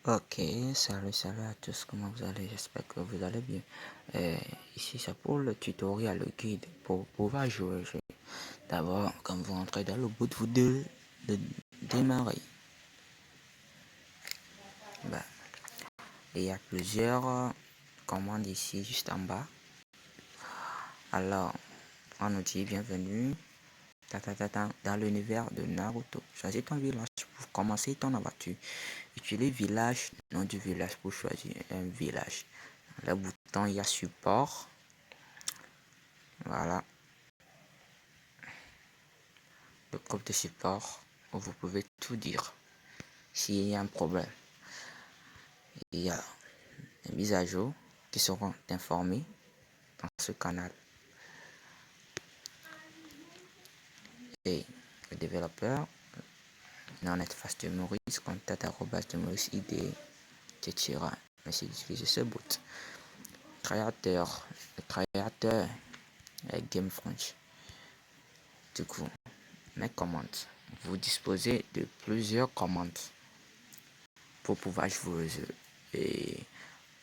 Ok, salut à tous, comment vous allez? J'espère que vous allez bien. Euh, Ici, c'est pour le tutoriel, le guide pour pouvoir jouer au jeu. D'abord, quand vous entrez dans le boot, vous devez démarrer. Bah, il y a plusieurs commandes ici, juste en bas. Alors, on nous dit bienvenue dans l'univers de Naruto. Choisis ton village pour commencer ton aventure. Utilise village, nom du village pour choisir un village. Le bouton, il y a support. Voilà, le groupe de support où vous pouvez tout dire. S'il y a un problème, il y a des mises à jour qui seront informées dans ce canal. Et le développeur, Internet Face de Maurice, contact de Maurice ID, etc. Merci d'utiliser ce boot. Créateur, le créateur est Game French. Du coup, mes commandes. Vous disposez de plusieurs commandes pour pouvoir jouer au jeu.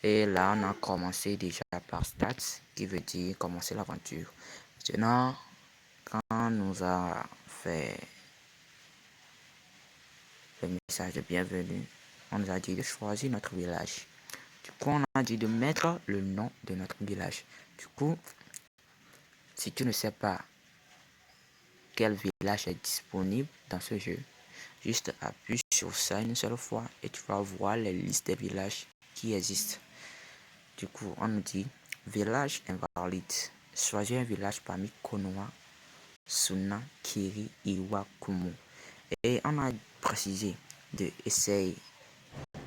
Et là, on a commencé déjà par stats, qui veut dire commencer l'aventure. Maintenant, quand nous a fait le message de bienvenue, on nous a dit de choisir notre village. Du coup, on a dit de mettre le nom de notre village. Du coup, si tu ne sais pas quel village est disponible dans ce jeu, juste appuie sur ça une seule fois et tu vas voir les listes des villages qui existent. Du coup, on nous dit village invalide. Choisis un village parmi Konoha, Suna, Kiri, Iwakumo. Et on a précisé de essayer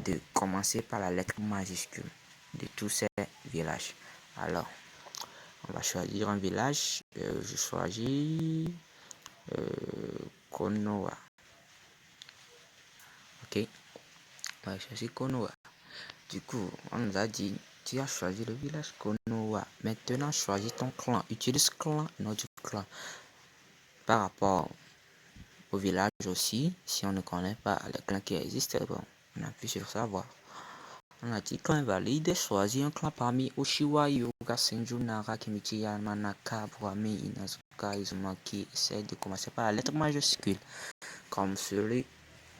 de commencer par la lettre majuscule de tous ces villages. Alors, on va choisir un village. Je choisis Konoha. Ok, on va choisir Konoha. Du coup, on nous a dit, tu as choisi le village Konoha. Maintenant, choisis ton clan. Utilise clan, nom du clan. Par rapport au village aussi, si on ne connaît pas les clans qui existent, bon, on appuie sur savoir. On a dit clan invalide, choisis un clan parmi Oshiwa, Yoga, Senju, Nara, Kimichi, Yamanaka, Buame, Inazuka, Izumaki. Essaye de commencer par la lettre majuscule, comme celui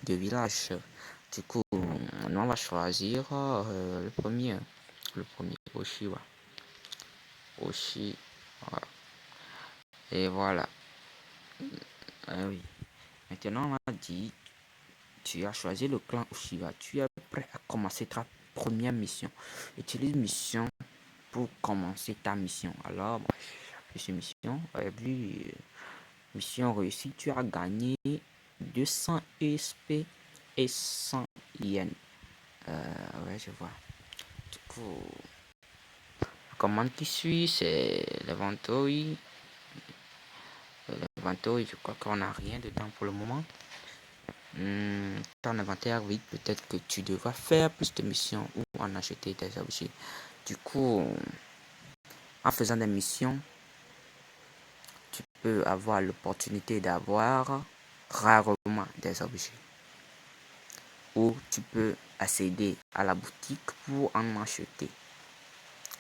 de village. Du coup, on va choisir le premier, Oshiwa. Oshi, voilà. Et voilà. Ah oui. Maintenant, on a dit, tu as choisi le clan Oshiwa. Tu es prêt à commencer ta première mission. Utilise mission pour commencer ta mission. Alors, bon, j'appuie sur mission. Et puis, mission réussie. Tu as gagné 200 ESP et 100 yens. Ouais, je vois. Du coup, la commande qui suit, c'est l'inventory. L'inventory, je crois qu'on n'a rien dedans pour le moment. Ton inventaire vide, peut-être que tu devras faire plus de missions ou en acheter des objets. Du coup, en faisant des missions, tu peux avoir l'opportunité d'avoir rarement des objets. Ou tu peux accéder à la boutique pour en acheter.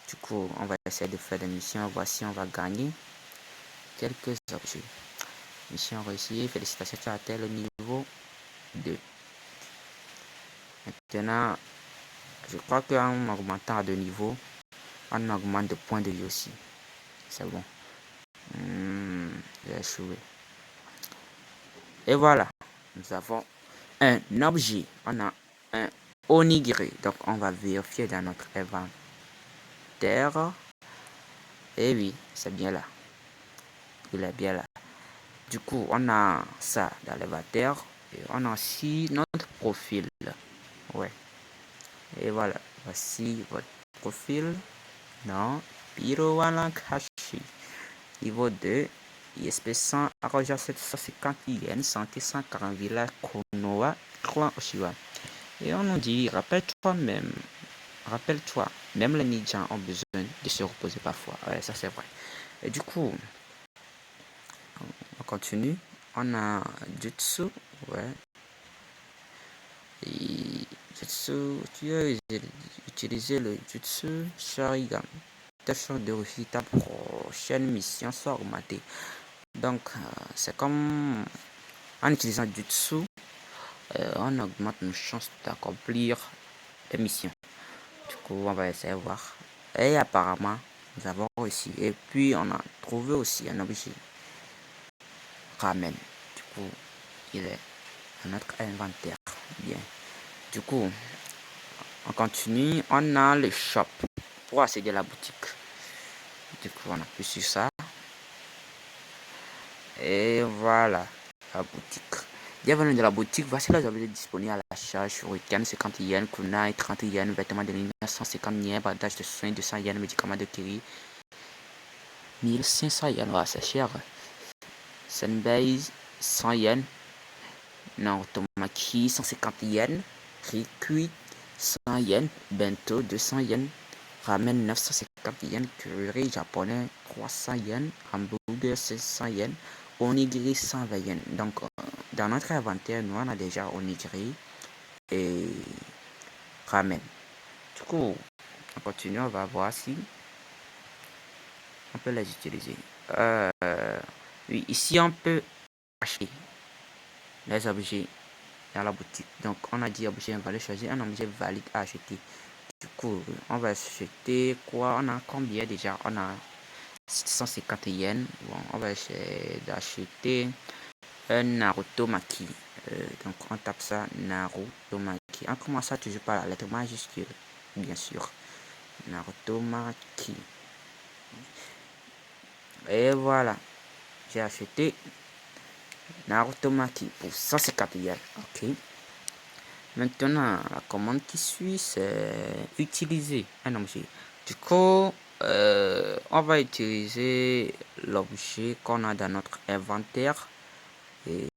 Du coup, on va essayer de faire des missions, voir si on va gagner quelques objets. Mission réussie, félicitations, tu as atteint le niveau 2. Maintenant, je crois qu'en augmentant de niveau, on augmente de points de vie aussi. C'est bon. J'ai échoué. Et voilà. Nous avons un objet. On a un onigiri. Donc, on va vérifier dans notre inventaire. Et oui, c'est bien là. Il est bien là. Du coup, on a ça dans l'inventaire. Et on a aussi notre profil. Ouais. Et voilà. Voici votre profil. Non. Pirowana Kashi. Niveau 2. ISP 100, arroja 750 yens, santé 140 village Konoha, clan Oshiwa. Et on nous dit, rappelle-toi, même les ninjas ont besoin de se reposer parfois. Ouais, ça c'est vrai. Et du coup, on continue. On a Jutsu, ouais. Et utiliser le Jutsu Sharingan. Ta chance de réussir ta prochaine mission soit augmentée. Donc, c'est comme en utilisant Jutsu, on augmente nos chances d'accomplir des missions. Du coup, on va essayer de voir. Et apparemment, nous avons réussi. Et puis, on a trouvé aussi un objet ramen. Du coup, il est dans notre inventaire. Bien. Du coup, on continue. On a le shop pour accéder à la boutique. Du coup, on appuie sur ça. Et voilà, la boutique. Bienvenue dans la boutique. Voici les objets disponibles à l'achat. Shuriken 50 yens, kunai 30 yens, vêtements de ligne 150 yens, bandage de soins 200 yens, médicaments de Kiri 1500 yens. Ouais, c'est cher. Senbei 100 yens, Naruto Maki 150 yens, Rikui 100 yens, Bento 200 yens, Ramen 950 yens, curry japonais 300 yens, hamburger 600 yens, onigiri 120 yens. Donc, dans notre inventaire, nous on a déjà onigiri et ramen. Du coup, on continue, on va voir si on peut les utiliser. Oui, ici on peut acheter les objets dans la boutique. Donc, on a dit objet invalide, choisir un objet valide à acheter. Du coup, on va acheter quoi? On a combien déjà? On a 650 yens. Bon, on va essayer d'acheter un Naruto Maki. Donc, on tape ça, Naruto Maki. On commence ça toujours par la lettre majuscule, bien sûr. Naruto Maki. Et voilà, j'ai acheté Naruto Maki pour 150 yens. Ok. Maintenant, la commande qui suit, c'est utiliser un objet. Du coup, on va utiliser l'objet qu'on a dans notre inventaire. Et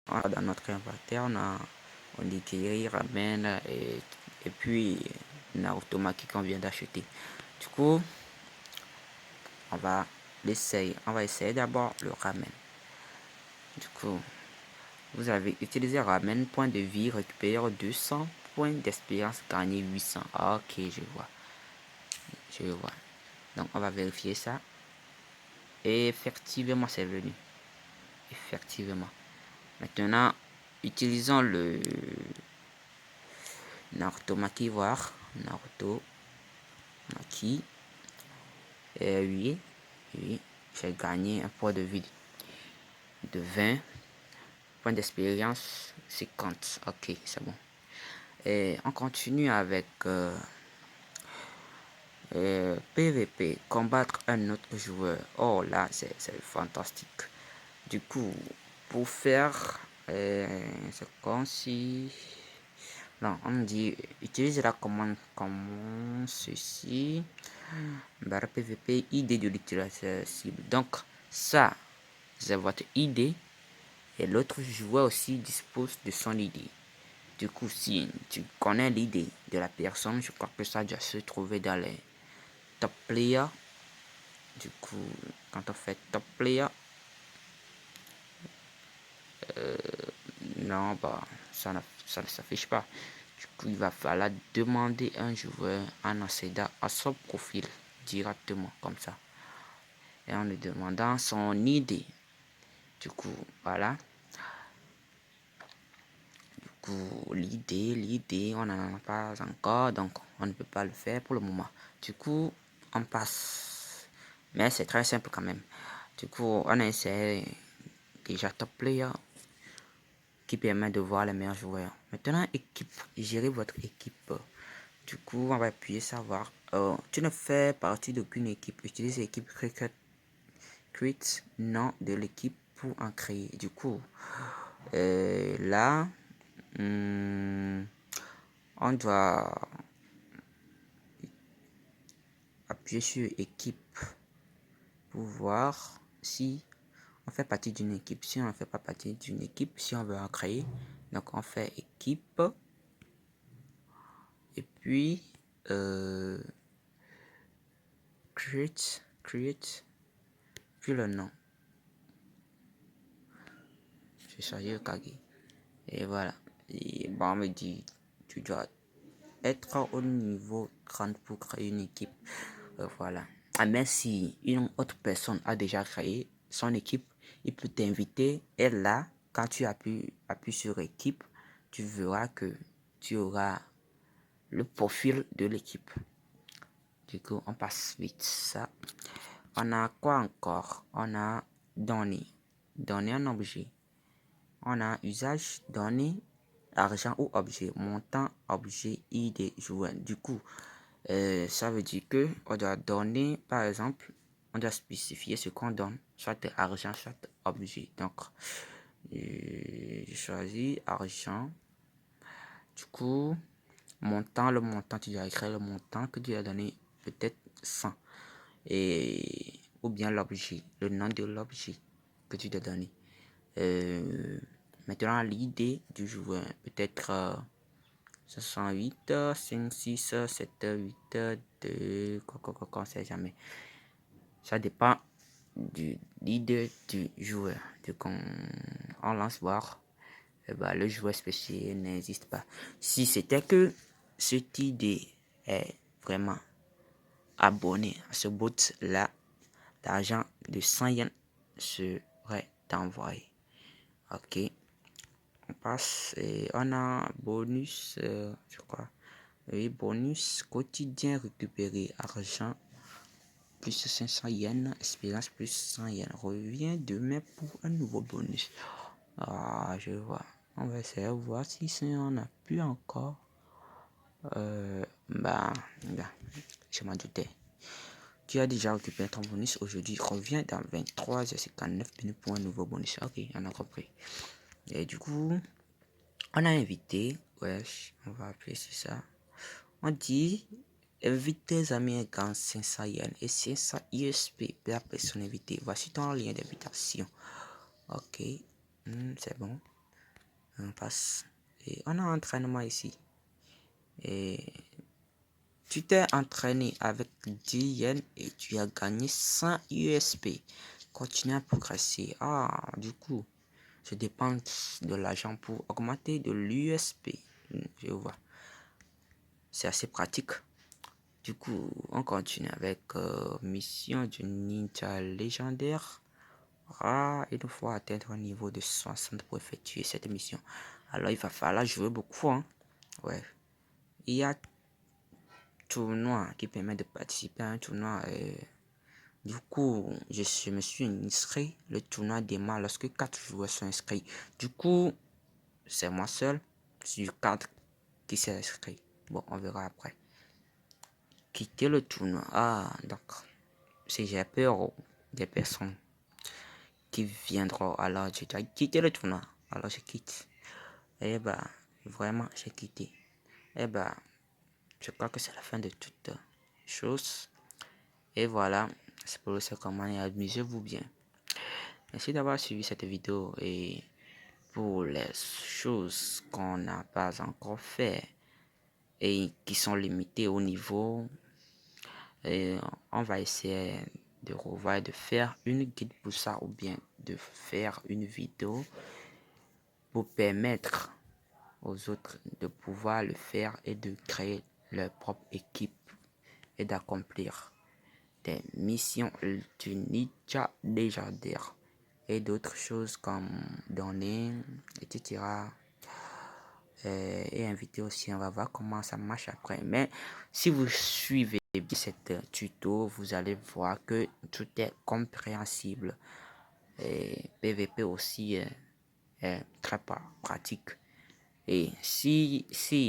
dans notre inventaire, on dit ramen et puis Naruto Maki qu'on vient d'acheter. Du coup, on va essayer d'abord le ramen. Du coup, vous avez utilisé ramen, point de vie, récupère 200 points d'expérience, gagner 800. Ok, je vois. Je vois. Donc, on va vérifier ça. Et effectivement, c'est venu. Effectivement. Maintenant, utilisons le Naruto Maki, voir. Naruto Maki. Et oui, oui, j'ai gagné un point de vie de 20. Point d'expérience, 50. Ok, c'est bon. Et on continue avec PVP, combattre un autre joueur. Oh là, c'est fantastique. Du coup, pour faire, c'est comme si... Non, on dit, utilise la commande comme ceci. Barre PVP, ID de l'utilisateur cible. Donc, ça, c'est votre ID. Et l'autre joueur aussi dispose de son ID. Du coup, si tu connais l'idée de la personne, je crois que ça doit se trouver dans les top players. Du coup, quand on fait top player, non, bah, ça ne s'affiche pas. Du coup, il va falloir demander un joueur en accédant à son profil directement, comme ça. Et en lui demandant son idée. Du coup, voilà. L'idée, on n'en a pas encore, donc on ne peut pas le faire pour le moment. Du coup, on passe. Mais c'est très simple quand même. Du coup, on essaie déjà top player qui permet de voir les meilleurs joueurs. Maintenant, équipe, gérez votre équipe. Du coup, on va appuyer savoir. Tu ne fais partie d'aucune équipe. Utilise l'équipe Cricket. Create nom de l'équipe pour en créer. Du coup, là, on doit appuyer sur équipe pour voir si on fait partie d'une équipe. Si on ne fait pas partie d'une équipe, si on veut en créer, donc on fait équipe et puis create, puis le nom. J'ai chargé le Kage et voilà. Et bon, on me dit tu dois être au niveau 30 pour créer une équipe. Voilà. Mais si une autre personne a déjà créé son équipe, il peut t'inviter. Et là, quand tu appuies sur équipe, tu verras que tu auras le profil de l'équipe. Du coup, on passe vite ça. On a quoi encore? On a donner. Donner un objet. On a usage, donner, argent ou objet. Montant, objet, ID, joueur. Du coup, ça veut dire que on doit donner, par exemple, on doit spécifier ce qu'on donne, soit argent, soit objet. Donc, je choisis argent. Du coup, montant, le montant, tu dois écrire le montant que tu as donné, peut-être 100. Ou bien l'objet, le nom de l'objet que tu dois donner. Maintenant, l'idée du joueur, peut-être 68, 5, 6, 7, 8, 2, quoi, on sait jamais. Ça dépend du leader du joueur. Donc, on lance voir. Le joueur spécial n'existe pas. Si c'était que cette idée est vraiment abonné à ce bot là, l'argent de 100 yens serait envoyé. Ok, on passe et on a bonus, je crois. Oui, bonus quotidien récupéré, argent plus 500 yens, expérience plus 100 yens. Revient demain pour un nouveau bonus. Ah, je vois. On va essayer de voir si on a plus encore. Je m'en doutais. Tu as déjà récupéré ton bonus aujourd'hui. Reviens dans 23h59 minutes pour un nouveau bonus. Ok, on a compris. Et du coup, on a invité. Wesh, on va appeler sur ça. On dit invite tes amis avec 500 yens et 500 USP pour la personne invitée. Voici ton lien d'invitation. Ok, c'est bon. On passe. Et on a un entraînement ici. Et tu t'es entraîné avec 10 yens et tu as gagné 100 USP. Continue à progresser. Ah, du coup, je dépense de l'argent pour augmenter de l'USP. Je vois. C'est assez pratique. Du coup, on continue avec mission du ninja légendaire. Ah, une fois atteindre un niveau de 60 pour effectuer cette mission. Alors, il va falloir jouer beaucoup. Hein. Ouais. Il y a tournoi qui permet de participer à un tournoi. Du coup, je me suis inscrit. Le tournoi démarre lorsque 4 joueurs sont inscrits. Du coup, c'est moi seul sur 4 qui s'est inscrit. Bon, on verra après. Quitter le tournoi. Ah, d'accord. Si j'ai peur des personnes qui viendront, alors je dois quitter le tournoi. Alors je quitte. Et vraiment, j'ai quitté. Et je crois que c'est la fin de toute chose. Et voilà, c'est pour le comment et amusez-vous bien. Merci d'avoir suivi cette vidéo et pour les choses qu'on n'a pas encore fait et qui sont limitées au niveau, et on va essayer de revoir et de faire une guide pour ça ou bien de faire une vidéo pour permettre aux autres de pouvoir le faire et de créer leur propre équipe et d'accomplir des missions du ninja légendaire et d'autres choses comme donner, etc. Et inviter aussi, on va voir comment ça marche après. Mais si vous suivez bien cette tuto, vous allez voir que tout est compréhensible. Et PVP aussi est très pratique. Et s'il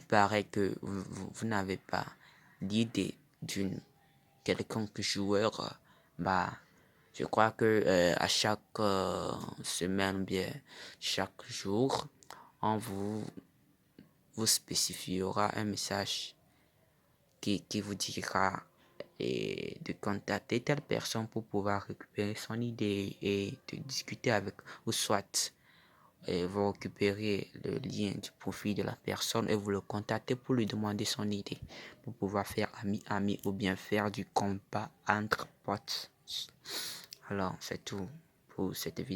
paraît que vous n'avez pas l'idée d'une quelconque joueur, je crois que à chaque semaine, bien chaque jour, on vous spécifiera un message qui vous dira de contacter telle personne pour pouvoir récupérer son idée et de discuter avec, ou soit vous récupérez le lien du profil de la personne et vous le contactez pour lui demander son idée pour pouvoir faire ami ou bien faire du combat entre potes. Alors c'est tout pour cette vidéo.